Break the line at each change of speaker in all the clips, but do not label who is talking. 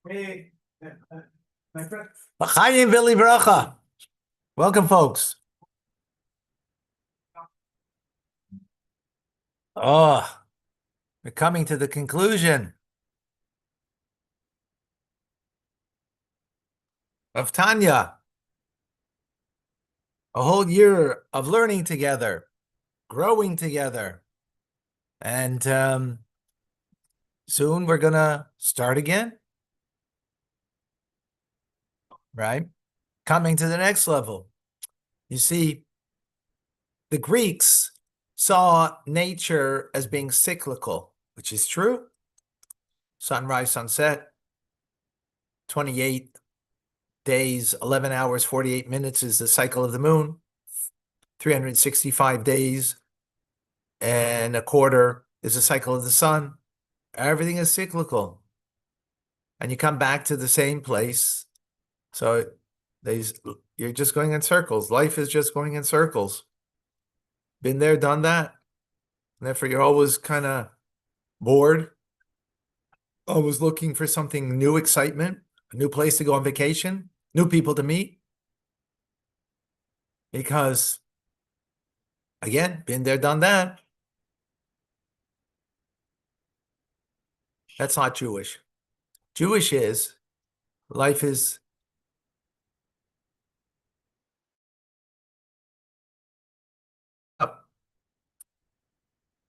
Hey, my friend.
L'chaim Vili Bracha. Welcome, folks. Oh, we're coming to the conclusion of Tanya. A whole year of learning together, growing together. And soon we're going to start again, right? Coming to the next level. You see, the Greeks saw nature as being cyclical, which is true. Sunrise, sunset, 28 days, 11 hours, 48 minutes is the cycle of the moon. 365 days and a quarter is the cycle of the sun. Everything is cyclical. And you come back to the same place. So you're just going in circles. Life is just going in circles. Been there, done that. And therefore, you're always kind of bored, always looking for something new, excitement, a new place to go on vacation, new people to meet. Because, again, been there, done that. That's not Jewish. Jewish is life is up.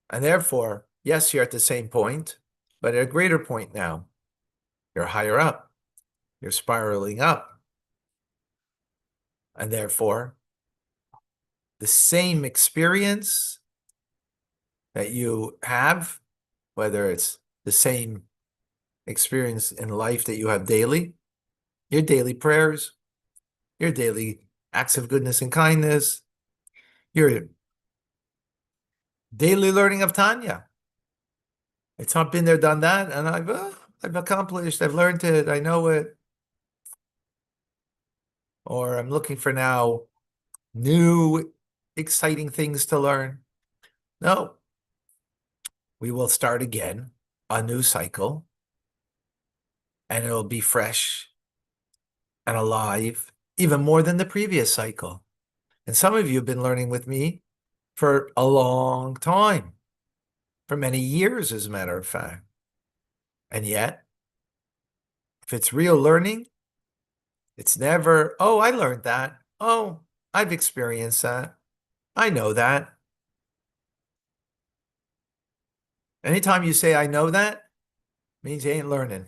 And therefore, yes, you're at the same point, but at a greater point now. You're higher up. You're spiraling up. And therefore, the same experience that you have, whether it's the same experience in life that you have daily, your daily prayers, your daily acts of goodness and kindness, your daily learning of Tanya. It's not been there, done that, and I've accomplished, I've learned it, I know it. Or I'm looking for now new exciting things to learn. No, we will start again, a new cycle, and it'll be fresh and alive, even more than the previous cycle. And some of you have been learning with me for a long time, for many years, as a matter of fact. And yet, if it's real learning, it's never, oh, I learned that. Oh, I've experienced that. I know that. Anytime you say, I know that, means you ain't learning.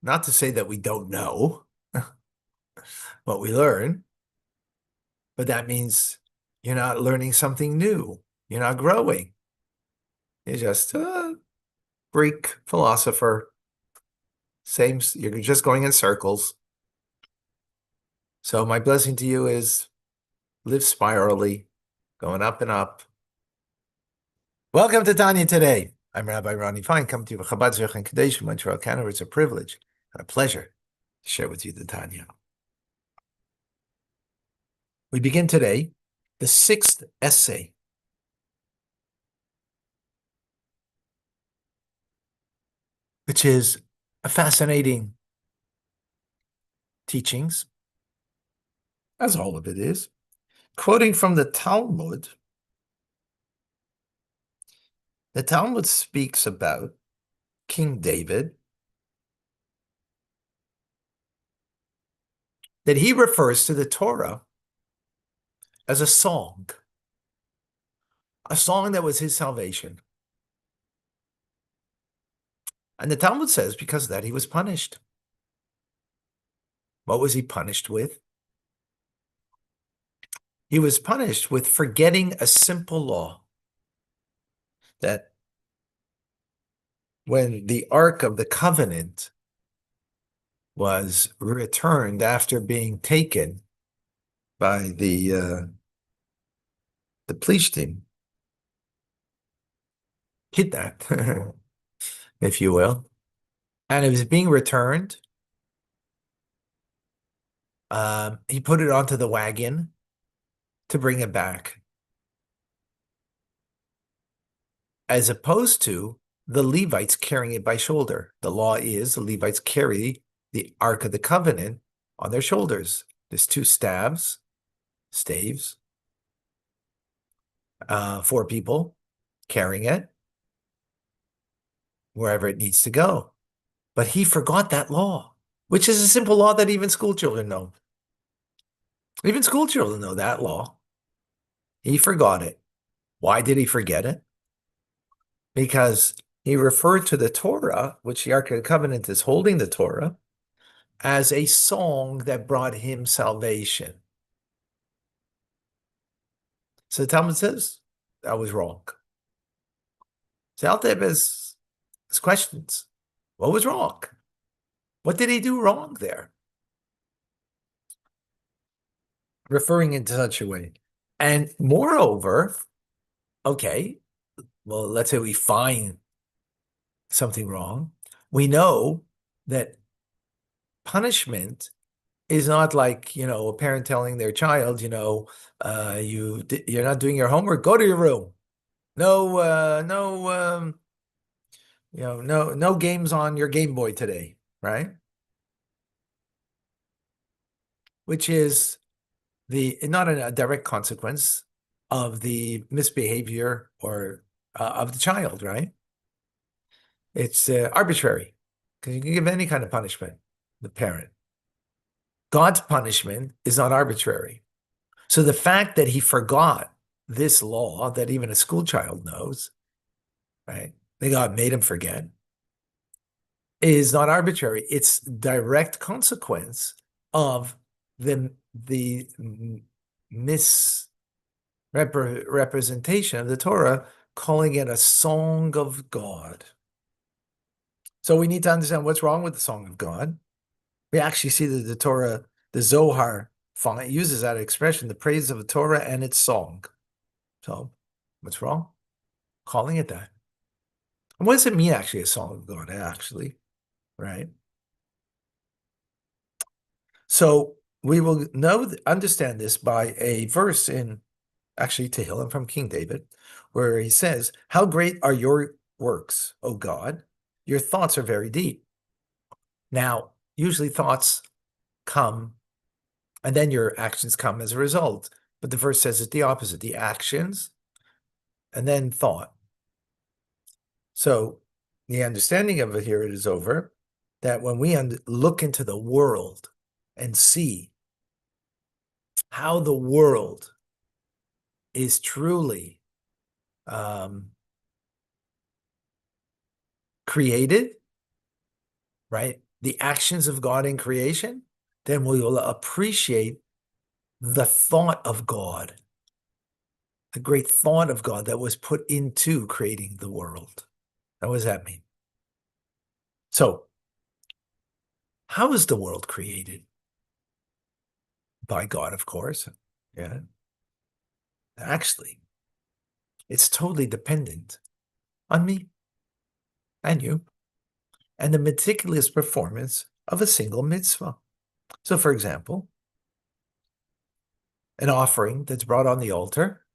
Not to say that we don't know what we learn, but that means you're not learning something new. You're not growing. You're just a Greek philosopher. Same, you're just going in circles. So my blessing to you is live spirally, going up and up. Welcome to Tanya today. I'm Rabbi Ronnie Fine, coming to you with Chabad Zech and Kadesh from Montreal, Canada. It's a privilege and a pleasure to share with you the Tanya. We begin today the 6th essay, which is a fascinating teachings, as all of it is, quoting from the Talmud. The Talmud speaks about King David, that he refers to the Torah as a song that was his salvation. And the Talmud says because of that, he was punished. What was he punished with? He was punished with forgetting a simple law, that when the Ark of the Covenant was returned after being taken by the Plishtim, kidnapped, if you will, and it was being returned, he put it onto the wagon to bring it back, as opposed to the Levites carrying it by shoulder. The law is the Levites carry the Ark of the Covenant on their shoulders. There's two staves, 4 people carrying it wherever it needs to go. But he forgot that law, which is a simple law that even school children know. Even school children know that law. He forgot it. Why did he forget it? Because he referred to the Torah, which the Ark of the Covenant is holding the Torah, as a song that brought him salvation. So the Talmud says that was wrong. So Al has questions. What was wrong? What did he do wrong there? Referring in such a way. And moreover, okay, well, let's say we find something wrong. We know that punishment is not like, a parent telling their child, you're not doing your homework, go to your room. No games on your Game Boy today, right? Which is not a direct consequence of the misbehavior or of the child, right? It's arbitrary because you can give any kind of punishment to the parent. God's punishment is not arbitrary. So the fact that he forgot this law that even a school child knows, right? That God made him forget, is not arbitrary. It's direct consequence of the misrepresentation of the Torah, calling it a song of God. So we need to understand what's wrong with the song of God. We actually see that the Torah, the Zohar, uses that expression, the praise of the Torah and its song. So what's wrong? Calling it that. And what does it mean, actually, a song of God, actually, right? So we will understand this by a verse in, actually, Tehillim from King David, where he says, "How great are your works, O God? Your thoughts are very deep." Now, usually thoughts come, and then your actions come as a result. But the verse says it's the opposite, the actions, and then thought. So the understanding of it here is over, that when we look into the world and see how the world is truly created, right? The actions of God in creation, then we will appreciate the thought of God, the great thought of God that was put into creating the world. Now, what does that mean? So, how is the world created? By God, of course. Yeah. Actually, it's totally dependent on me and you and the meticulous performance of a single mitzvah. So, for example, an offering that's brought on the altar,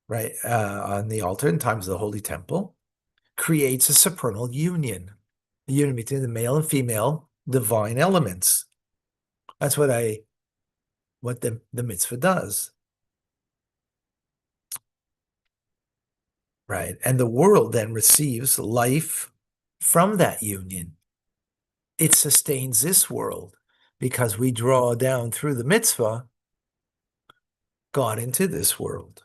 right, on the altar in times of the Holy Temple, creates a supernal union, the union between the male and female divine elements. That's what the mitzvah does. Right. And the world then receives life from that union. It sustains this world because we draw down through the mitzvah God into this world.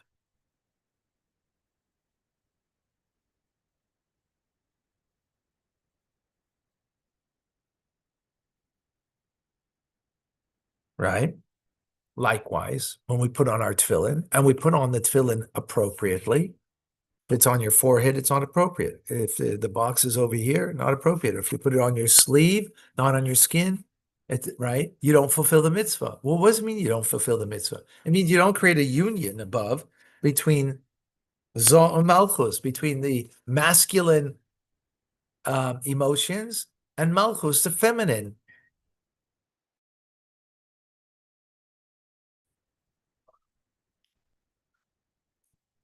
Right? Likewise, when we put on our tefillin, and we put on the tefillin appropriately, if it's on your forehead, it's not appropriate. If the box is over here, not appropriate. If you put it on your sleeve, not on your skin, right? You don't fulfill the mitzvah. Well, what does it mean you don't fulfill the mitzvah? It means you don't create a union above between Zoh and Malchus, between the masculine emotions and Malchus, the feminine.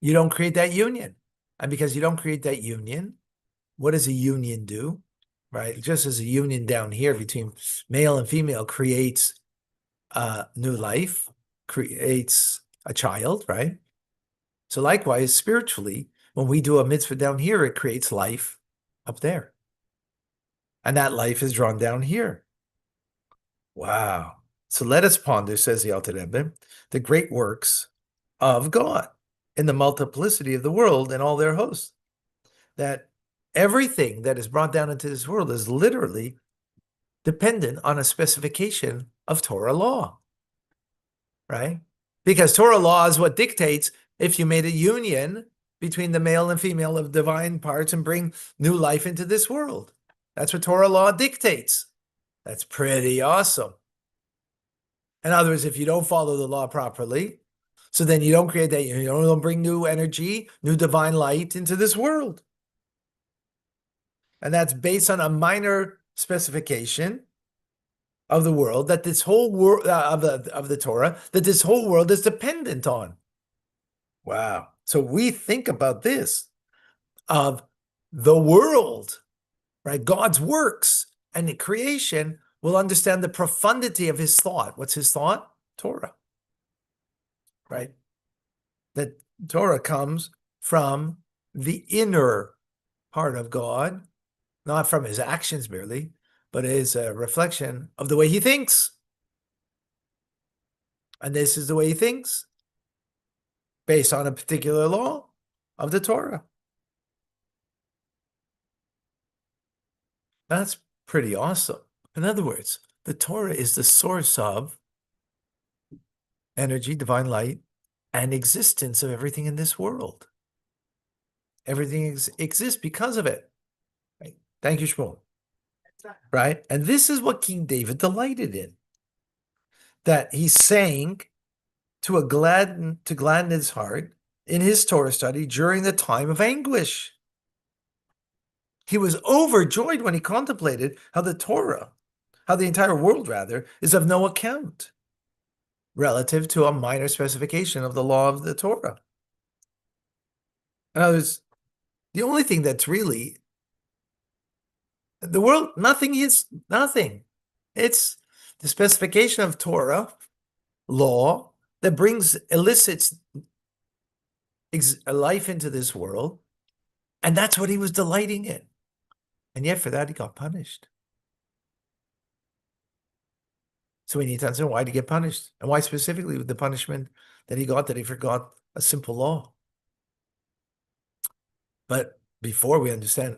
You don't create that union. And because you don't create that union, what does a union do? Right? Just as a union down here between male and female creates new life, creates a child, right? So likewise, spiritually, when we do a mitzvah down here, it creates life up there. And that life is drawn down here. Wow. So let us ponder, says the Alter Rebbe, the great works of God in the multiplicity of the world and all their hosts. That everything that is brought down into this world is literally dependent on a specification of Torah law, right? Because Torah law is what dictates if you made a union between the male and female of divine parts and bring new life into this world. That's what Torah law dictates. That's pretty awesome. In other words, if you don't follow the law properly, so then you don't create that, you don't bring new energy, new divine light into this world. And that's based on a minor specification of the world, that this whole world of the Torah, that this whole world is dependent on. Wow. So we think about this of the world, right? God's works and the creation will understand the profundity of his thought. What's his thought? Torah, right? That Torah comes from the inner part of God, not from his actions merely, but is a reflection of the way he thinks. And this is the way he thinks, based on a particular law of the Torah. That's pretty awesome. In other words, the Torah is the source of energy, divine light, and existence of everything in this world. Everything exists because of it. Right? Thank you, Shmuel. Right? And this is what King David delighted in. That he sang to gladden his heart in his Torah study during the time of anguish. He was overjoyed when he contemplated how the Torah, how the entire world rather, is of no account relative to a minor specification of the law of the Torah. In other words, the only thing that's really the world, nothing is nothing. It's the specification of Torah law that elicits a life into this world, and that's what he was delighting in. And yet for that he got punished. So we need to understand, why did he get punished? And why specifically with the punishment that he got, that he forgot a simple law? But before we understand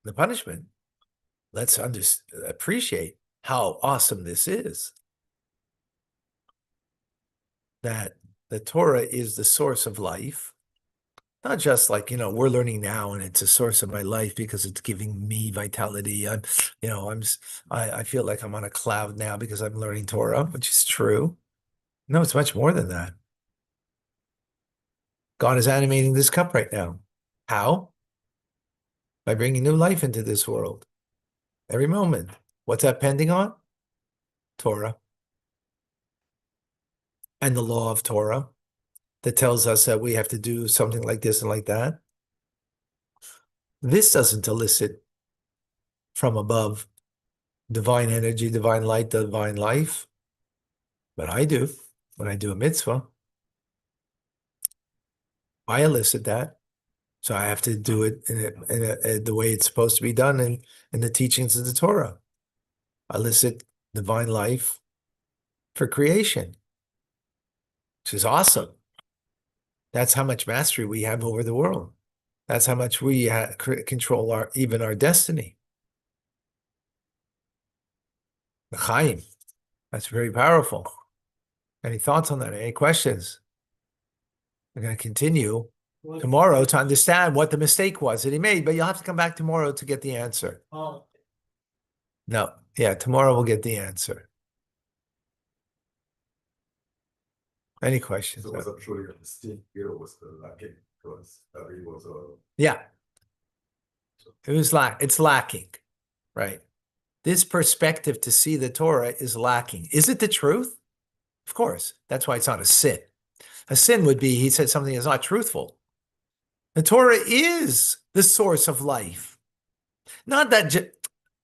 the punishment, let's appreciate how awesome this is. That the Torah is the source of life. Not just like, we're learning now and it's a source of my life because it's giving me vitality. I feel like I'm on a cloud now because I'm learning Torah, which is true. No, it's much more than that. God is animating this cup right now. How? By bringing new life into this world. Every moment. What's that pending on? Torah. And the law of Torah that tells us that we have to do something like this and like that. This doesn't elicit from above divine energy, divine light, divine life. But I do when I do a mitzvah. I elicit that. So I have to do it in the way it's supposed to be done in the teachings of the Torah. I elicit divine life for creation, which is awesome. That's how much mastery we have over the world. That's how much we control even our destiny. Chaim. That's very powerful. Any thoughts on that? Any questions? We're going to continue tomorrow to understand what the mistake was that he made, but you'll have to come back tomorrow to get the answer.
Oh,
No. Yeah, tomorrow we'll get the answer. Any questions?
So was actually a mistake here was the lacking because it was
Yeah. It's lacking, right? This perspective to see the Torah is lacking. Is it the truth? Of course. That's why it's not a sin. A sin would be he said something that's not truthful. The Torah is the source of life. Not that,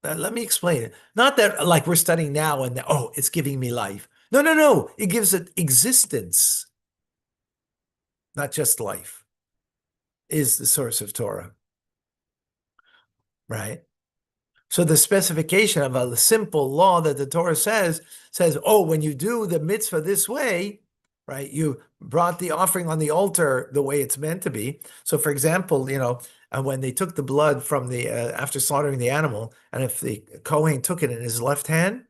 let me explain it. Not that like we're studying now and oh, it's giving me life. No, no, no. It gives it existence, not just life, is the source of Torah, right? So the specification of a simple law that the Torah says, oh, when you do the mitzvah this way, right, you brought the offering on the altar the way it's meant to be. So for example, when they took the blood from the, after slaughtering the animal, and if the Kohen took it in his left hand,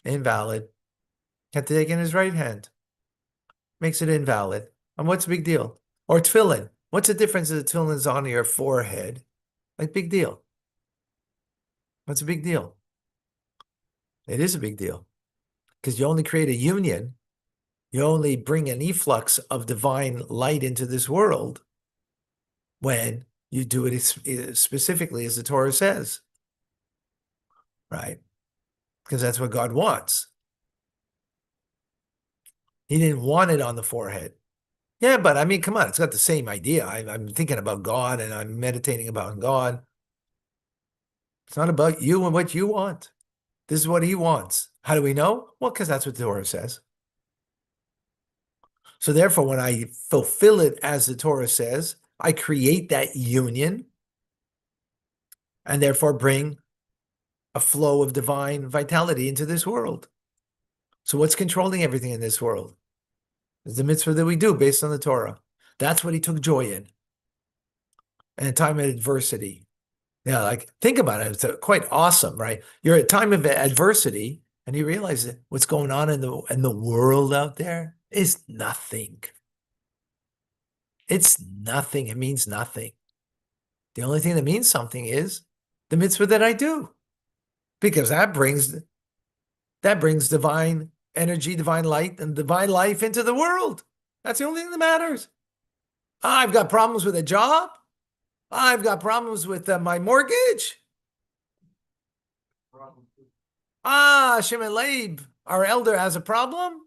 invalid. Had to take it in his right hand. Makes it invalid. And what's the big deal? Or tefillin. What's the difference if the tefillin's on your forehead? Like, big deal. What's a big deal? It is a big deal. Because you only create a union. You only bring an efflux of divine light into this world when you do it specifically as the Torah says. Right? Because that's what God wants. He didn't want it on the forehead. Yeah, but I mean, come on, it's got the same idea. I'm thinking about God and I'm meditating about God. It's not about you and what you want. This is what he wants. How do we know? Well, because that's what the Torah says. So therefore, when I fulfill it as the Torah says, I create that union and therefore bring a flow of divine vitality into this world. So what's controlling everything in this world? Is the mitzvah that we do based on the Torah. That's what he took joy in a time of adversity. Yeah, like think about it. It's quite awesome, right? You're at a time of adversity and you realize that what's going on in the world out there is nothing. It's nothing. It means nothing. The only thing that means something is the mitzvah that I do, because that brings divine energy, divine light, and divine life into the world. That's the only thing that matters. I've got problems with a job. I've got problems with my mortgage. Shimon Leib, our elder, has a problem.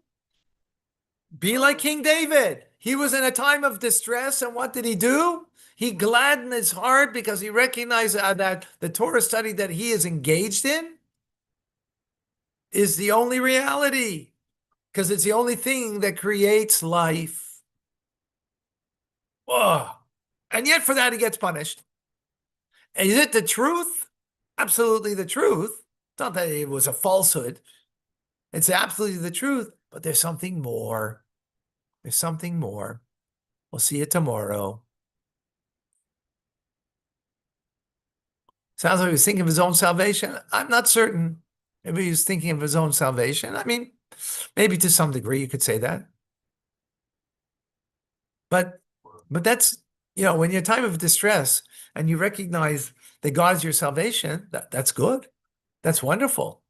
Be like King David. He was in a time of distress, and what did he do? He gladdened his heart because he recognized that the Torah study that he is engaged in is the only reality, because it's the only thing that creates life. Oh. And yet for that he gets punished. Is it the truth? Absolutely the truth. It's not that it was a falsehood. It's absolutely the truth, but there's something more. There's something more. We'll see you tomorrow. Sounds like he was thinking of his own salvation. I'm not certain. Maybe he was thinking of his own salvation. I mean, maybe to some degree you could say that. But that's, when you're in time of distress and you recognize that God is your salvation, that's good. That's wonderful.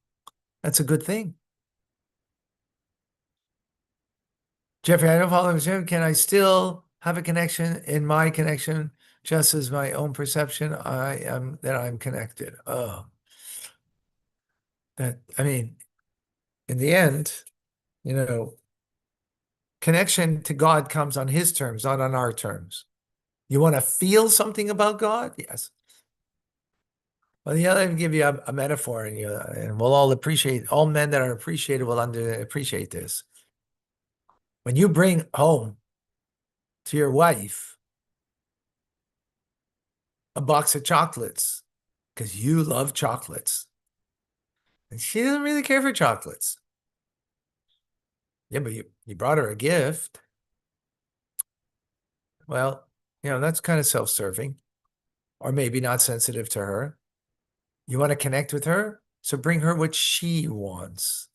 That's a good thing. Jeffrey, I don't follow him. Can I still have a connection in my connection, just as my own perception that I'm connected? Oh, I mean, in the end, connection to God comes on his terms, not on our terms. You want to feel something about God? Yes. Well, let me give you a metaphor, and we'll all appreciate, all men that are appreciated will appreciate this. When you bring home to your wife a box of chocolates, because you love chocolates, and she doesn't really care for chocolates. Yeah, but you brought her a gift. Well, that's kind of self-serving, or maybe not sensitive to her. You want to connect with her, so bring her what she wants.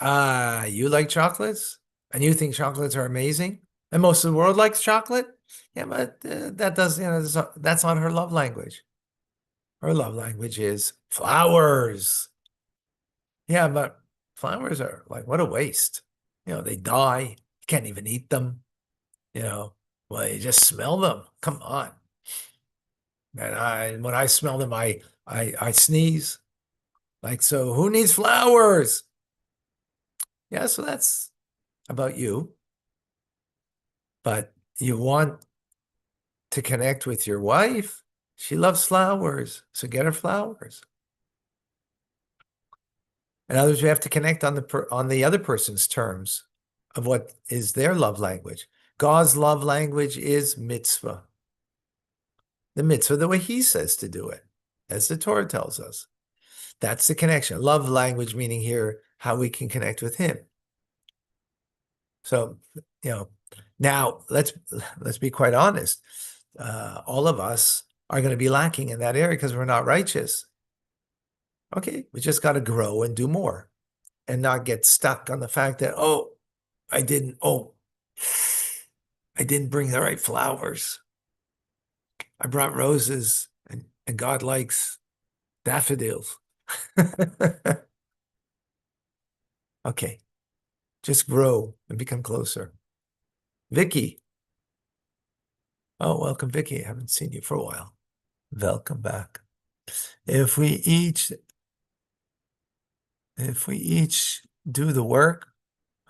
You like chocolates, and you think chocolates are amazing, and most of the world likes chocolate. Yeah, but that's not her love language. Her love language is flowers. Yeah, but flowers are like, what a waste. They die. You can't even eat them. Well, you just smell them. Come on. And when I smell them, I sneeze. Like, so who needs flowers? Yeah, so that's about you. But you want to connect with your wife, She loves flowers, so get her flowers. In other words, we have to connect on the other person's terms of what is their love language. God's love language is mitzvah. The mitzvah the way he says to do it, as the Torah tells us. That's the connection. Love language meaning here how we can connect with him. So, now let's be quite honest. All of us are going to be lacking in that area because we're not righteous. Okay, we just got to grow and do more and not get stuck on the fact that, I didn't bring the right flowers. I brought roses and God likes daffodils. Okay, just grow and become closer. Vicky. Oh, welcome, Vicky. I haven't seen you for a while. Welcome back. If we each do the work,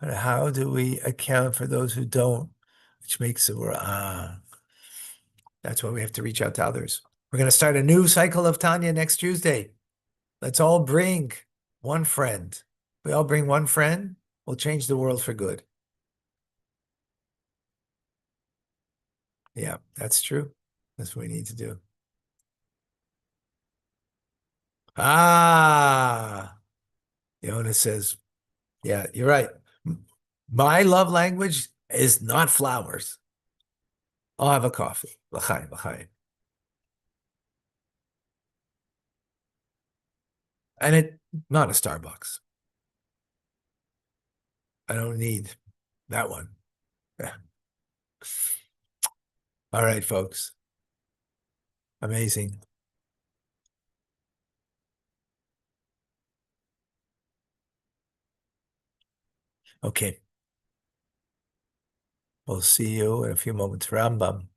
but how do we account for those who don't? Which makes it that's why we have to reach out to others. We're going to start a new cycle of Tanya next Tuesday. Let's all bring one friend. We all bring one friend, we'll change the world for good. Yeah, that's true. That's what we need to do. Yona says, yeah, you're right. My love language is not flowers. I'll have a coffee. L'chaim, l'chaim. And not a Starbucks. I don't need that one. All right, folks. Amazing. Okay. We'll see you in a few moments. Rambam.